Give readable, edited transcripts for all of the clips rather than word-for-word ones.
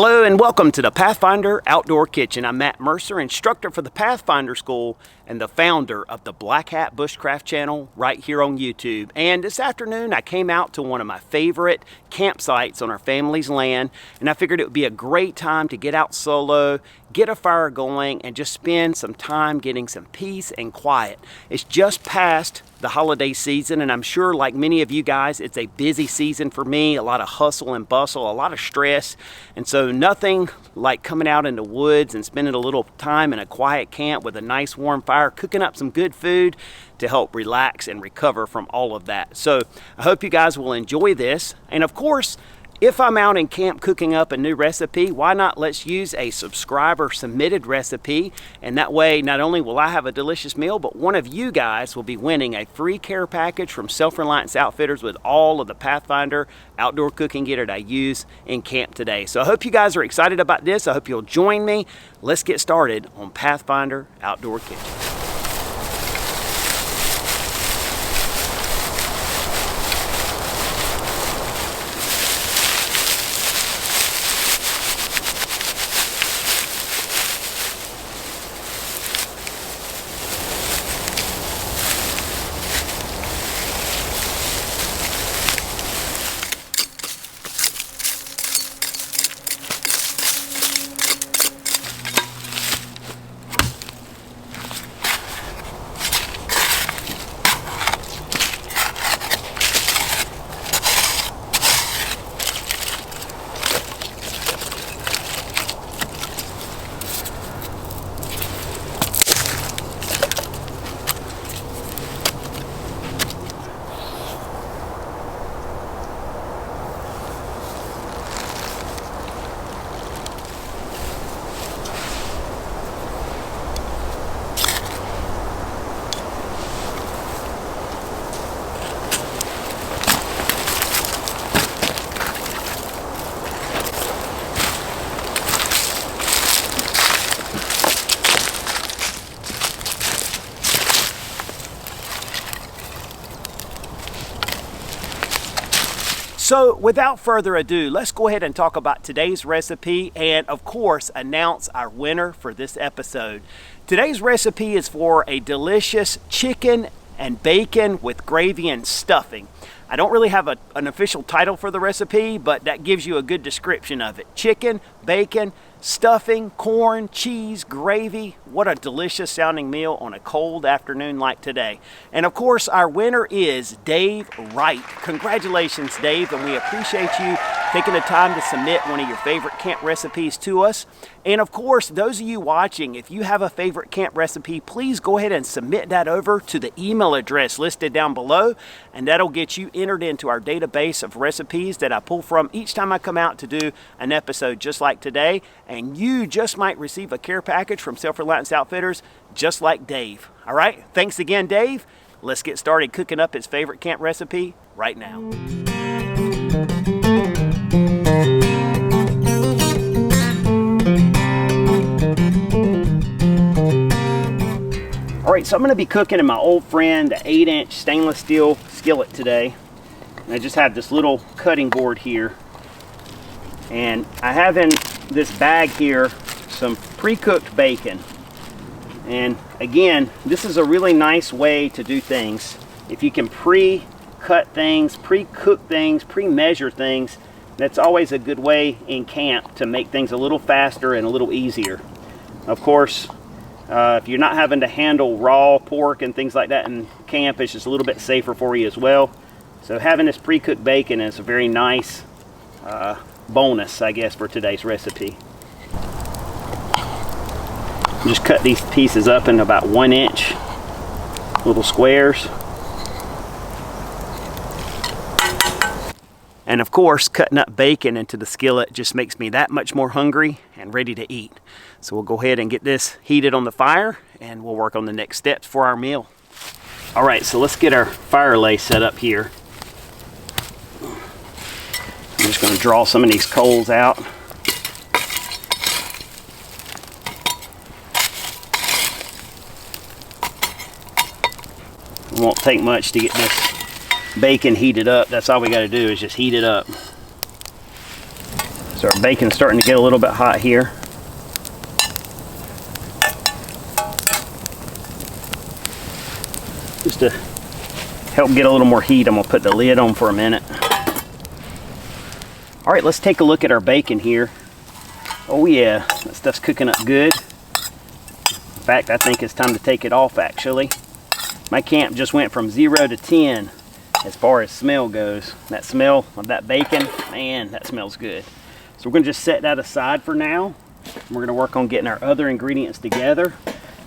Hello and welcome to the Pathfinder Outdoor Kitchen. I'm Matt Mercer, instructor for the Pathfinder School and the founder of the Black Hat Bushcraft channel right here on YouTube. And this afternoon I came out to one of my favorite campsites on our family's land, and I figured it would be a great time to get out solo, get a fire going, and just spend some time getting some peace and quiet. It's just past the holiday season, and I'm sure like many of you guys, it's a busy season for me, a lot of hustle and bustle, a lot of stress, and so nothing like coming out in the woods and spending a little time in a quiet camp with a nice warm fire, cooking up some good food to help relax and recover from all of that. So I hope you guys will enjoy this, and of course, if I'm out in camp cooking up a new recipe, why not let's use a subscriber submitted recipe, and that way not only will I have a delicious meal, but one of you guys will be winning a free care package from Reliance Outfitters with all of the Pathfinder outdoor cooking gear that I use in camp today. So I hope you guys are excited about this. I hope you'll join me. Let's get started on Pathfinder Outdoor Kitchen. So without further ado, let's go ahead and talk about today's recipe and of course announce our winner for this episode. Today's recipe is for a delicious chicken and bacon with gravy and stuffing. I don't really have an official title for the recipe, but that gives you a good description of it. Chicken, bacon, stuffing, corn, cheese, gravy. What a delicious sounding meal on a cold afternoon like today. And of course, our winner is Dave Wright. Congratulations, Dave, and we appreciate you taking the time to submit one of your favorite camp recipes to us. And of course, those of you watching, if you have a favorite camp recipe, please go ahead and submit that over to the email address listed down below, and that'll get you entered into our database of recipes that I pull from each time I come out to do an episode just like today. And you just might receive a care package from Reliance Outfitters just like Dave. All right, thanks again, Dave. Let's get started cooking up his favorite camp recipe right now. All right, so I'm going to be cooking in my old friend, the 8-inch stainless steel skillet today. And I just have this little cutting board here. And I have in this bag here some pre-cooked bacon. And again, this is a really nice way to do things. If you can pre-cut things, pre-cook things, pre-measure things, that's always a good way in camp to make things a little faster and a little easier. Of course, if you're not having to handle raw pork and things like that in camp, it's just a little bit safer for you as well. So having this pre-cooked bacon is a very nice bonus, I guess, for today's recipe. Just cut these pieces up in about 1-inch little squares. And of course, cutting up bacon into the skillet just makes me that much more hungry and ready to eat. So we'll go ahead and get this heated on the fire, and we'll work on the next steps for our meal. All right, so let's get our fire lay set up here. I'm just going to draw some of these coals out. It won't take much to get this bacon heated up. That's all we got to do is just heat it up. So our bacon's starting to get a little bit hot here. Just to help get a little more heat, I'm going to put the lid on for a minute. All right, let's take a look at our bacon here. Oh yeah, that stuff's cooking up good. In fact, I think it's time to take it off actually. My camp just went from 0 to 10 as far as smell goes. That smell of that bacon, man, that smells good. So we're gonna just set that aside for now. We're gonna work on getting our other ingredients together.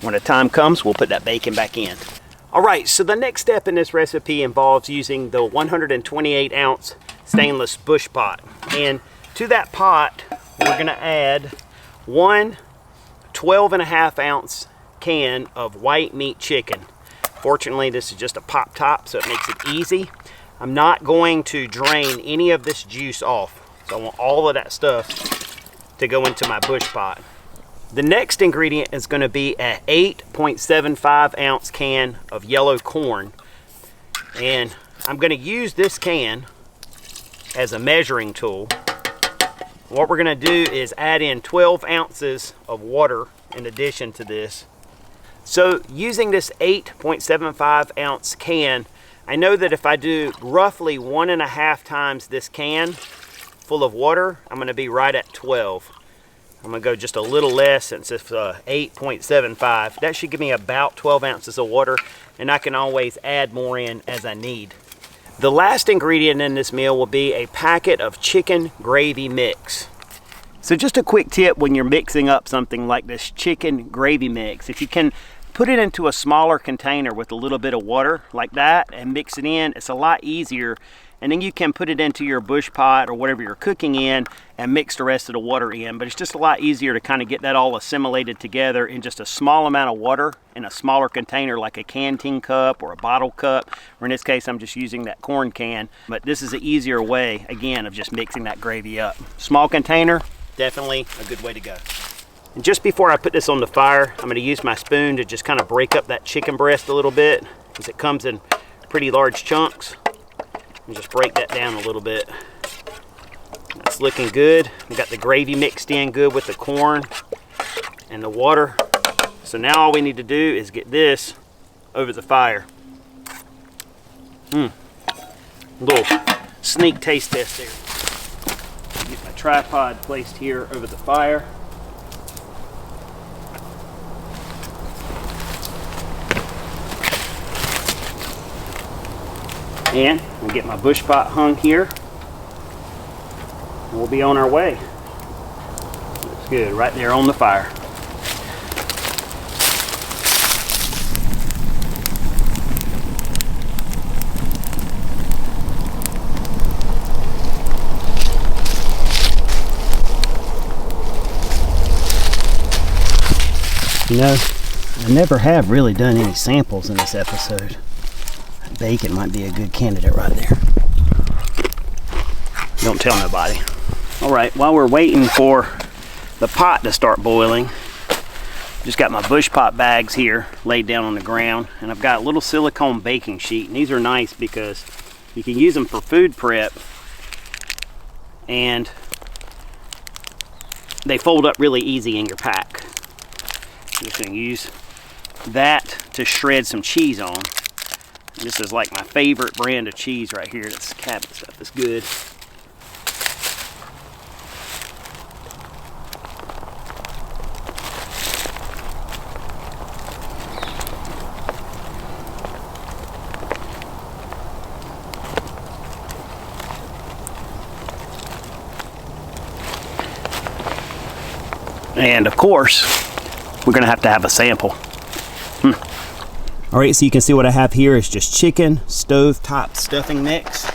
When the time comes, we'll put that bacon back in. All right, so the next step in this recipe involves using the 128 ounce stainless bush pot. And to that pot, we're gonna add one 12.5 ounce can of white meat chicken. Fortunately, this is just a pop top, so it makes it easy. I'm not going to drain any of this juice off. So I want all of that stuff to go into my bush pot. The next ingredient is going to be an 8.75 ounce can of yellow corn. And I'm going to use this can as a measuring tool. What we're going to do is add in 12 ounces of water in addition to this. So using this 8.75 ounce can, I know that if I do roughly 1.5 times this can full of water, I'm going to be right at 12. I'm going to go just a little less since it's 8.75. That should give me about 12 ounces of water, and I can always add more in as I need. The last ingredient in this meal will be a packet of chicken gravy mix. So just a quick tip when you're mixing up something like this chicken gravy mix, if you can put it into a smaller container with a little bit of water like that and mix it in, it's a lot easier. And then you can put it into your bush pot or whatever you're cooking in and mix the rest of the water in. But it's just a lot easier to kind of get that all assimilated together in just a small amount of water in a smaller container like a canteen cup or a bottle cup. Or in this case, I'm just using that corn can. But this is an easier way, again, of just mixing that gravy up. Small container, definitely a good way to go. And just before I put this on the fire, I'm going to use my spoon to just kind of break up that chicken breast a little bit, because it comes in pretty large chunks. And just break that down a little bit. That's looking good. We got the gravy mixed in good with the corn and the water. So now all we need to do is get this over the fire. A little sneak taste test there. Get my tripod placed here over the fire. And I'll get my bush pot hung here. We'll be on our way. Looks good, right there on the fire. You know, I never have really done any samples in this episode. Bacon might be a good candidate right there. Don't tell nobody. All right, while we're waiting for the pot to start boiling, just got my bush pot bags here laid down on the ground, and I've got a little silicone baking sheet, and these are nice because you can use them for food prep, and they fold up really easy in your pack. I'm just going to use that to shred some cheese on. This is like my favorite brand of cheese right here. This Cabot stuff is good. And of course, we're gonna have to have a sample. All right, so you can see what I have here is just chicken stovetop stuffing mix.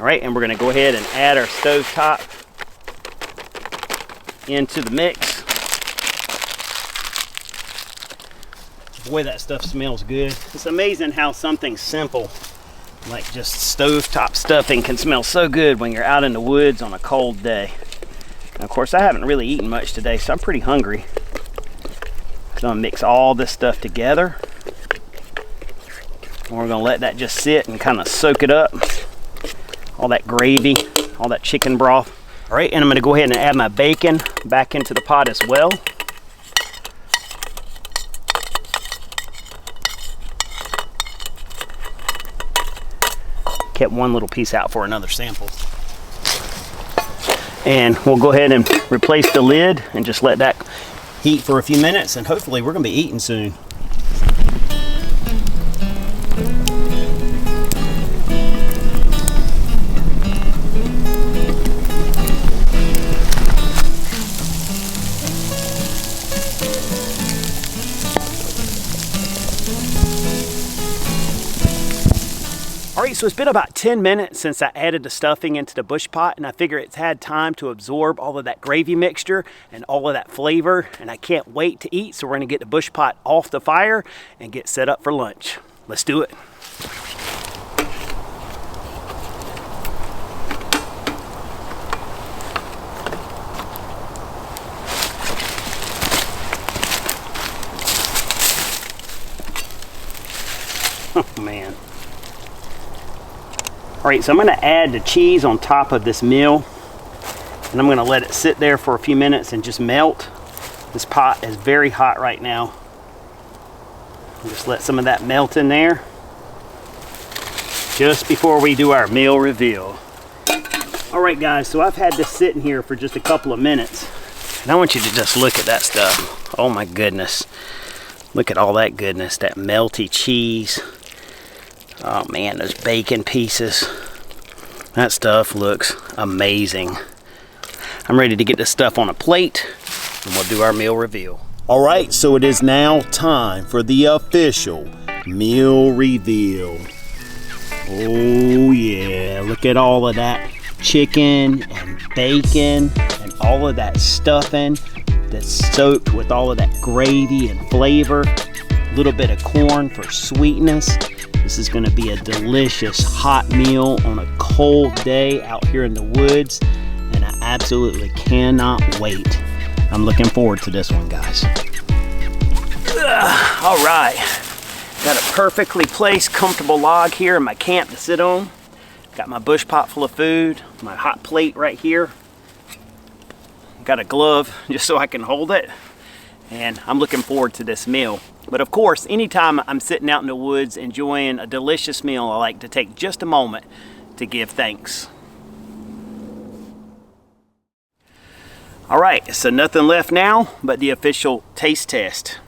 All right, and we're gonna go ahead and add our stovetop into the mix. Boy, that stuff smells good. It's amazing how something simple like just stovetop stuffing can smell so good when you're out in the woods on a cold day. And of course, I haven't really eaten much today, so I'm pretty hungry. I'm gonna mix all this stuff together. And we're gonna let that just sit and kind of soak it up. All that gravy all that chicken broth. All right, and I'm gonna go ahead and add my bacon back into the pot as well. Kept one little piece out for another sample. And we'll go ahead and replace the lid and just let that heat for a few minutes, and hopefully we're gonna be eating soon. Alright, so it's been about 10 minutes since I added the stuffing into the bush pot, and I figure it's had time to absorb all of that gravy mixture and all of that flavor, and I can't wait to eat. So we're gonna get the bush pot off the fire and get set up for lunch. Let's do it. Oh man. All right, so I'm gonna add the cheese on top of this meal, and I'm gonna let it sit there for a few minutes and just melt. This pot is very hot right now. Just let some of that melt in there just before we do our meal reveal. All right guys, so I've had this sitting here for just a couple of minutes, and I want you to just look at that stuff. Oh my goodness. Look at all that goodness, that melty cheese. Oh man, those bacon pieces. That stuff looks amazing. I'm ready to get this stuff on a plate and we'll do our meal reveal. All right, so it is now time for the official meal reveal. Oh yeah, look at all of that chicken and bacon and all of that stuffing that's soaked with all of that gravy and flavor. A little bit of corn for sweetness. This is gonna be a delicious hot meal on a cold day out here in the woods, and I absolutely cannot wait. I'm looking forward to this one, guys. All right, got a perfectly placed, comfortable log here in my camp to sit on. Got my bush pot full of food, my hot plate right here. Got a glove just so I can hold it, and I'm looking forward to this meal. But of course, anytime I'm sitting out in the woods enjoying a delicious meal, I like to take just a moment to give thanks. All right, so nothing left now but the official taste test.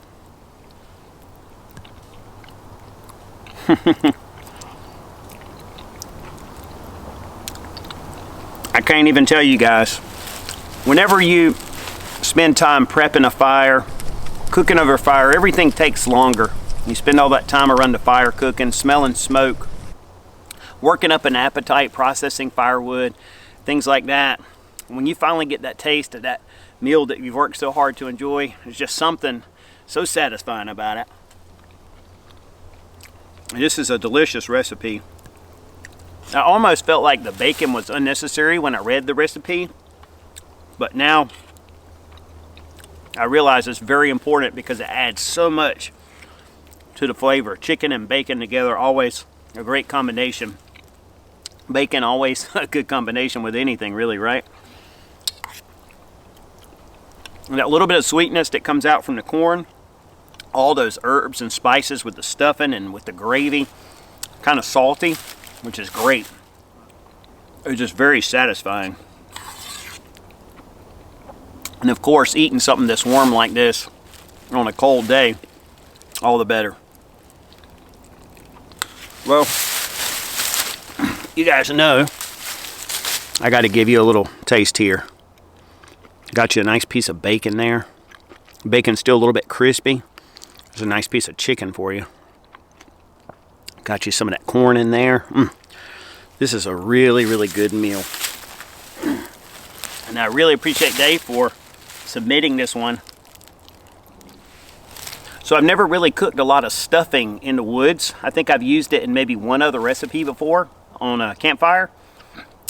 I can't even tell you guys. Whenever you spend time prepping a fire, cooking over fire, everything takes longer. You spend all that time around the fire cooking, smelling smoke, working up an appetite, processing firewood, things like that. When you finally get that taste of that meal that you've worked so hard to enjoy, there's just something so satisfying about it. And this is a delicious recipe. I almost felt like the bacon was unnecessary when I read the recipe, but now I realize it's very important because it adds so much to the flavor. Chicken and bacon together, always a great combination. Bacon, always a good combination with anything, really, right? And that little bit of sweetness that comes out from the corn, all those herbs and spices with the stuffing and with the gravy, kind of salty, which is great. It's just very satisfying. And of course, eating something that's warm like this on a cold day, all the better. Well, you guys know, I got to give you a little taste here. Got you a nice piece of bacon there. Bacon's still a little bit crispy. There's a nice piece of chicken for you. Got you some of that corn in there. This is a really, really good meal. And I really appreciate Dave for submitting this one. So I've never really cooked a lot of stuffing in the woods. I think I've used it in maybe one other recipe before on a campfire.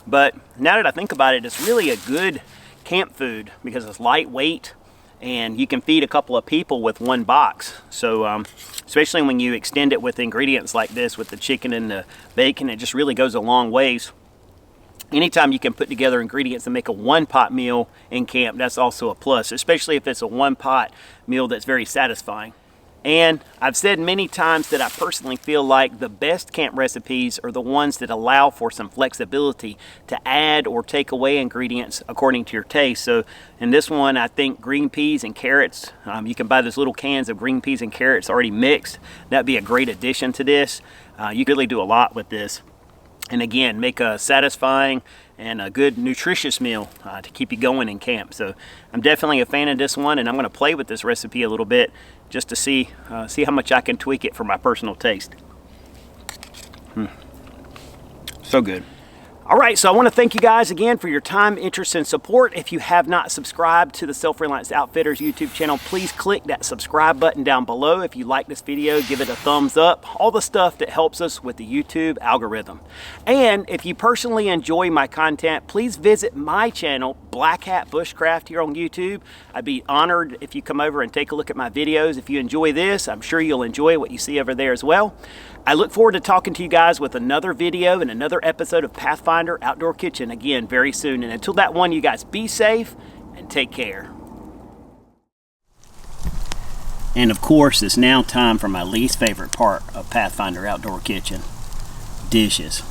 But now that I think about it, it's really a good camp food because it's lightweight and you can feed a couple of people with one box. So especially when you extend it with ingredients like this, with the chicken and the bacon, it just really goes a long ways. anytime you can put together ingredients and make a one-pot meal in camp, that's also a plus, especially if it's a one-pot meal that's very satisfying. And I've said many times that I personally feel like the best camp recipes are the ones that allow for some flexibility to add or take away ingredients according to your taste. So in this one, I think green peas and carrots, you can buy those little cans of green peas and carrots already mixed. That'd be a great addition to this. You can really do a lot with this. And again, make a satisfying and a good nutritious meal to keep you going in camp. So I'm definitely a fan of this one, and I'm going to play with this recipe a little bit just to see how much I can tweak it for my personal taste. So good. All right, so I want to thank you guys again for your time, interest, and support. If you have not subscribed to the Self-Reliance Outfitters YouTube channel, please click that subscribe button down below. If you like this video, give it a thumbs up. All the stuff that helps us with the YouTube algorithm. And if you personally enjoy my content, please visit my channel, Black Hat Bushcraft, here on YouTube. I'd be honored if you come over and take a look at my videos. If you enjoy this, I'm sure you'll enjoy what you see over there as well. I look forward to talking to you guys with another video and another episode of Pathfinder Outdoor Kitchen again very soon. And until that one, you guys be safe and take care. And of course, it's now time for my least favorite part of Pathfinder Outdoor Kitchen: dishes.